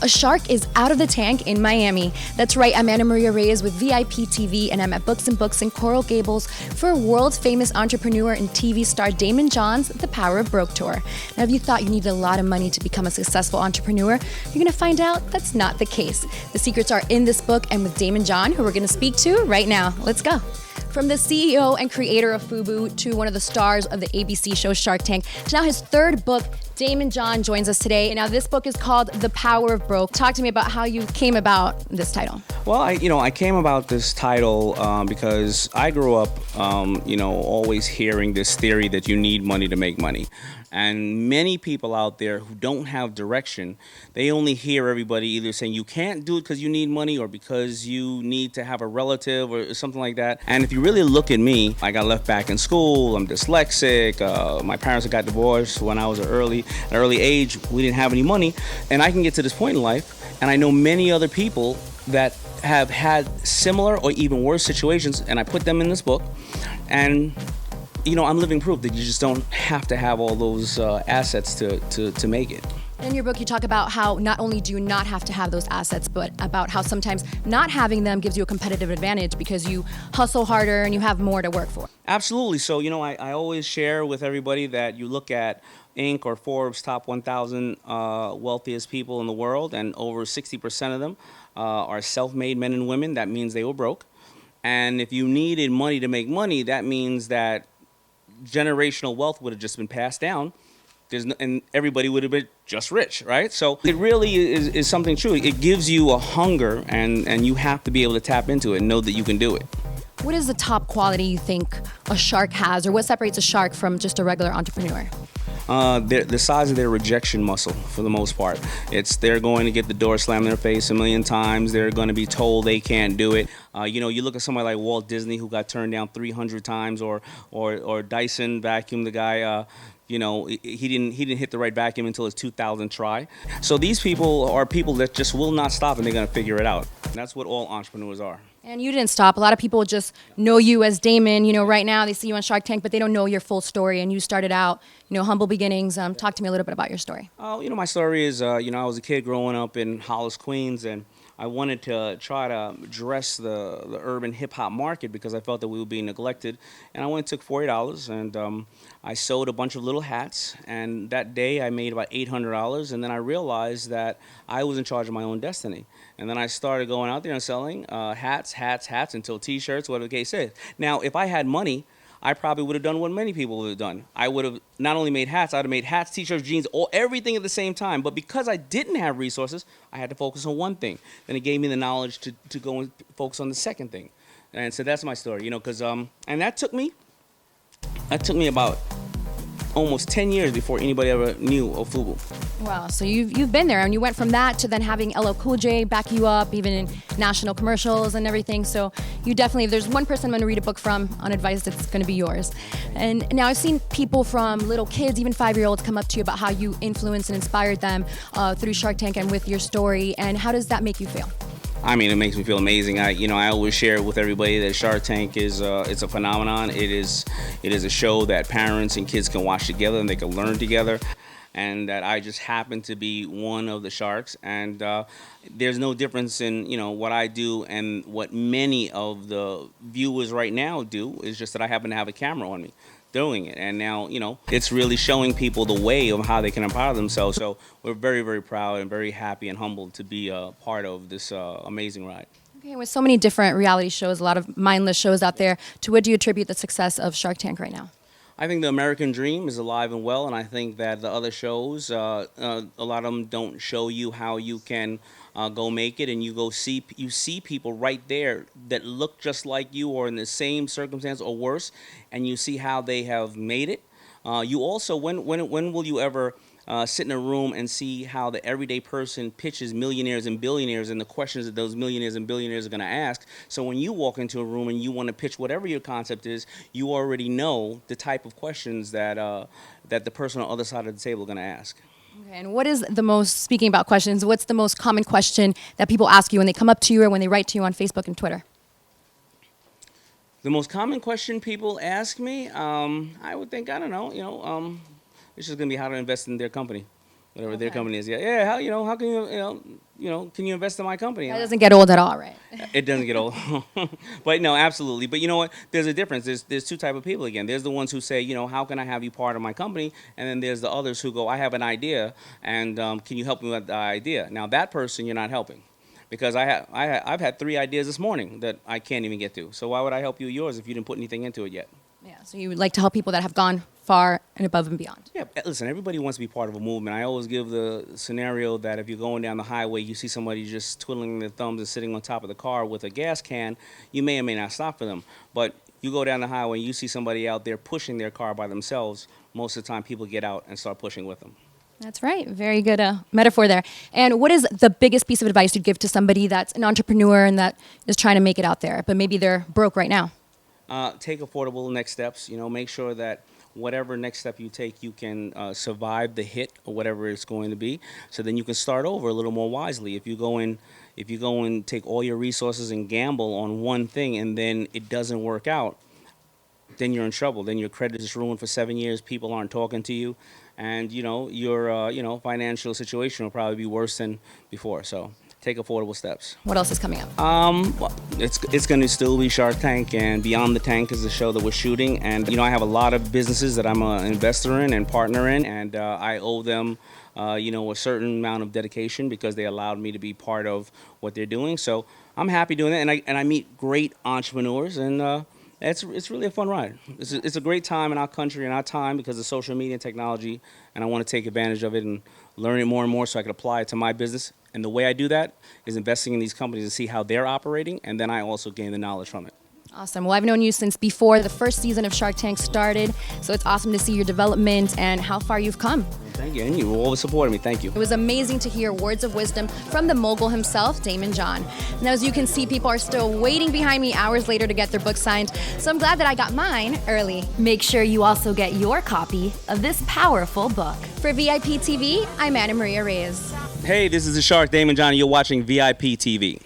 A shark is out of the tank in Miami. That's right, I'm Ana Maria Reyes with VIP TV, and I'm at Books and Books in Coral Gables for world famous entrepreneur and TV star Daymond John's The Power of Broke tour. Now, if you thought you needed a lot of money to become a successful entrepreneur, you're going to find out that's not the case. The secrets are in this book and with Daymond John, who we're going to speak to right now. Let's go. From the CEO and creator of FUBU to one of the stars of the ABC show Shark Tank to now his third book, Daymond John joins us today. And now this book is called The Power of Broke. Talk to me about how you came about this title. Well, I came about this title because I grew up, always hearing this theory that you need money to make money. And many people out there who don't have direction, they only hear everybody either saying you can't do it because you need money or because you need to have a relative or something like that. And if you really look at me, I got left back in school, I'm dyslexic, my parents got divorced when I was at an early age, we didn't have any money. And I can get to this point in life, and I know many other people that have had similar or even worse situations, and I put them in this book. And I'm living proof that you just don't have to have all those assets to make it. In your book, you talk about how not only do you not have to have those assets, but about how sometimes not having them gives you a competitive advantage because you hustle harder and you have more to work for. Absolutely. So, I always share with everybody that you look at Inc. or Forbes top 1,000 wealthiest people in the world, and over 60% of them are self-made men and women. That means they were broke. And if you needed money to make money, that means that generational wealth would have just been passed down. And everybody would have been just rich, right? So it really is something true. It gives you a hunger, and you have to be able to tap into it and know that you can do it. What is the top quality you think a shark has, or what separates a shark from just a regular entrepreneur? The size of their rejection muscle, for the most part. They're going to get the door slammed in their face a million times. They're going to be told they can't do it. You look at somebody like Walt Disney, who got turned down 300 times, or Dyson vacuum, the guy. He didn't hit the right vacuum until his 2000th try. So these people are people that just will not stop, and they're going to figure it out. And that's what all entrepreneurs are. And you didn't stop. A lot of people just know you as Daymond. Right now they see you on Shark Tank, but they don't know your full story. And you started out, humble beginnings. Talk to me a little bit about your story. My story is, I was a kid growing up in Hollis, Queens, and I wanted to try to address the urban hip-hop market because I felt that we were being neglected. And I went and took $40, and I sewed a bunch of little hats. And that day I made about $800, and then I realized that I was in charge of my own destiny. And then I started going out there and selling hats until T-shirts, whatever the case is. Now, if I had money, I probably would have done what many people would have done. I would have not only made hats, I would have made hats, T-shirts, jeans, everything at the same time. But because I didn't have resources, I had to focus on one thing. Then it gave me the knowledge to go and focus on the second thing. And so that's my story, because and that took me about almost 10 years before anybody ever knew of FUBU. Wow, so you've been there, and you went from that to then having LL Cool J back you up, even in national commercials and everything. So you definitely, if there's one person I'm going to read a book from on advice, it's going to be yours. And now I've seen people from little kids, even 5-year-olds, come up to you about how you influenced and inspired them through Shark Tank and with your story. And how does that make you feel? I mean, it makes me feel amazing. I always share with everybody that Shark Tank is it's a phenomenon. It is a show that parents and kids can watch together and they can learn together. And that I just happen to be one of the sharks. And there's no difference in what I do and what many of the viewers right now do. It's just that I happen to have a camera on me doing it. And now, it's really showing people the way of how they can empower themselves. So we're very, very proud and very happy and humbled to be a part of this amazing ride. Okay, with so many different reality shows, a lot of mindless shows out there, to what do you attribute the success of Shark Tank right now? I think the American dream is alive and well, and I think that the other shows, a lot of them don't show you how you can go make it, and you see people right there that look just like you or in the same circumstance or worse, and you see how they have made it. You also, when will you ever sit in a room and see how the everyday person pitches millionaires and billionaires and the questions that those millionaires and billionaires are going to ask? So when you walk into a room and you want to pitch whatever your concept is, you already know the type of questions that the person on the other side of the table is going to ask. Okay, and what is the most, speaking about questions, what's the most common question that people ask you when they come up to you or when they write to you on Facebook and Twitter? The most common question people ask me, I would think, I don't know, it's just going to be how to invest in their company. whatever their Okay. company is. Yeah. How can can you invest in my company? That doesn't get old at all, right? It doesn't get old, but no, absolutely. But you know what? There's a difference. There's two type of people again. There's the ones who say, how can I have you part of my company? And then there's the others who go, I have an idea, and can you help me with the idea? Now that person you're not helping, because I've had 3 ideas this morning that I can't even get to. So why would I help you with yours if you didn't put anything into it yet? Yeah. So you would like to help people that have gone far and above and beyond. Yeah, listen, everybody wants to be part of a movement. I always give the scenario that if you're going down the highway, you see somebody just twiddling their thumbs and sitting on top of the car with a gas can, you may or may not stop for them. But you go down the highway and you see somebody out there pushing their car by themselves, most of the time people get out and start pushing with them. That's right. Very good metaphor there. And what is the biggest piece of advice you'd give to somebody that's an entrepreneur and that is trying to make it out there, but maybe they're broke right now? Take affordable next steps. Make sure that whatever next step you take, you can survive the hit or whatever it's going to be. So then you can start over a little more wisely. If you go and take all your resources and gamble on one thing and then it doesn't work out, then you're in trouble. Then your credit is ruined for 7 years. People aren't talking to you, and your financial situation will probably be worse than before. So take affordable steps. What else is coming up? Well, it's going to still be Shark Tank, and Beyond the Tank is the show that we're shooting. And I have a lot of businesses that I'm an investor in and partner in, and I owe them a certain amount of dedication because they allowed me to be part of what they're doing. So I'm happy doing that, and I meet great entrepreneurs, and it's really a fun ride. It's a great time in our country and our time because of social media and technology, and I want to take advantage of it and learn it more and more so I can apply it to my business. And the way I do that is investing in these companies to see how they're operating, and then I also gain the knowledge from it. Awesome. Well, I've known you since before the first season of Shark Tank started, so it's awesome to see your development and how far you've come. Thank you, and you always supported me. Thank you. It was amazing to hear words of wisdom from the mogul himself, Daymond John. Now, as you can see, people are still waiting behind me hours later to get their book signed, so I'm glad that I got mine early. Make sure you also get your copy of this powerful book. For VIP TV, I'm Anna Maria Reyes. Hey, this is the Shark, Daymond John, and you're watching VIP TV.